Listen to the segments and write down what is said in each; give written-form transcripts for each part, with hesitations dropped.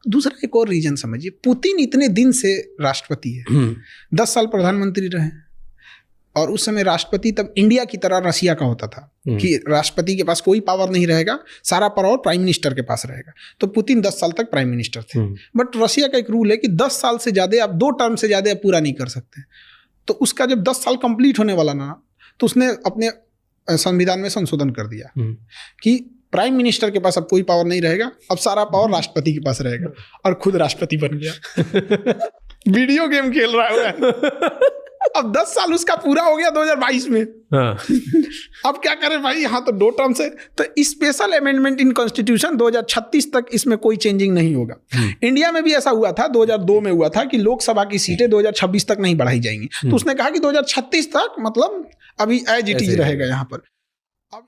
दूसरा एक और रीजन समझिए, पुतिन इतने दिन से राष्ट्रपति है, 10 साल प्रधानमंत्री रहे, और उस समय राष्ट्रपति तब इंडिया की तरह रसिया का होता था कि राष्ट्रपति के पास कोई पावर नहीं रहेगा, सारा पावर प्राइम मिनिस्टर के पास रहेगा। तो पुतिन 10 साल तक प्राइम मिनिस्टर थे। बट रसिया का एक रूल है कि 10 साल से ज्यादा आप 2 टर्म से ज्यादा पूरा नहीं कर सकते। तो उसका जब 10 साल कंप्लीट होने वाला ना, तो उसने अपने संविधान में संशोधन कर दिया कि प्राइम मिनिस्टर के पास अब कोई पावर नहीं रहेगा, अब सारा पावर राष्ट्रपति के पास रहेगा, और खुद राष्ट्रपति बन गया। वीडियो गेम खेल रहा है। अब 10 साल उसका पूरा हो गया 2022 में। अब क्या करें भाई, यहाँ तो 2 टर्म से। तो स्पेशल अमेंडमेंट इन कॉन्स्टिट्यूशन 2036 तक इसमें कोई चेंजिंग नहीं होगा। इंडिया में भी ऐसा हुआ था, 2002 में हुआ था कि लोकसभा की सीटें 2026 तक नहीं बढ़ाई जाएंगी। तो उसने कहा कि 2036 तक मतलब अभी एज इट इज रहेगा यहाँ पर। अब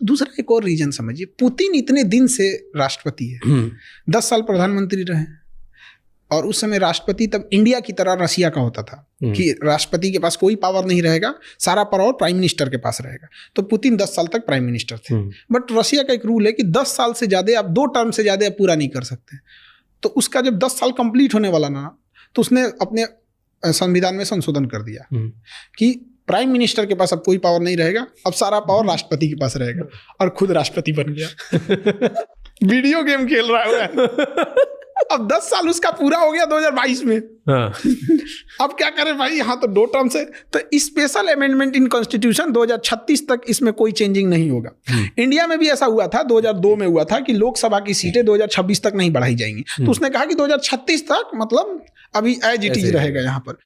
दूसरा एक और रीजन समझिए, पुतिन इतने दिन से राष्ट्रपति है, 10 साल प्रधानमंत्री रहे, और उस समय राष्ट्रपति तब इंडिया की तरह रसिया का होता था कि राष्ट्रपति के पास कोई पावर नहीं रहेगा, सारा पावर प्राइम मिनिस्टर के पास रहेगा। तो पुतिन 10 साल तक प्राइम मिनिस्टर थे। बट रसिया का एक रूल है कि 10 साल से ज्यादा आप 2 टर्म से ज्यादा पूरा नहीं कर सकते। तो उसका जब 10 साल कंप्लीट होने वाला ना, तो उसने अपने संविधान में संशोधन कर दिया कि प्राइम मिनिस्टर के पास अब कोई पावर नहीं रहेगा, अब सारा पावर राष्ट्रपति के पास रहेगा, और खुद राष्ट्रपति बन गया। वीडियो गेम खेल रहा है। अब 10 साल उसका पूरा हो गया 2022 में। अब क्या करें भाई, यहाँ तो 2 टर्म से। तो स्पेशल अमेंडमेंट इन कॉन्स्टिट्यूशन 2036 तक इसमें कोई चेंजिंग नहीं होगा। इंडिया में भी ऐसा हुआ था, 2002 में हुआ था कि लोकसभा की सीटें 2026 तक नहीं बढ़ाई जाएंगी। तो उसने कहा कि 2036 तक मतलब अभी एज इट इज रहेगा यहाँ पर।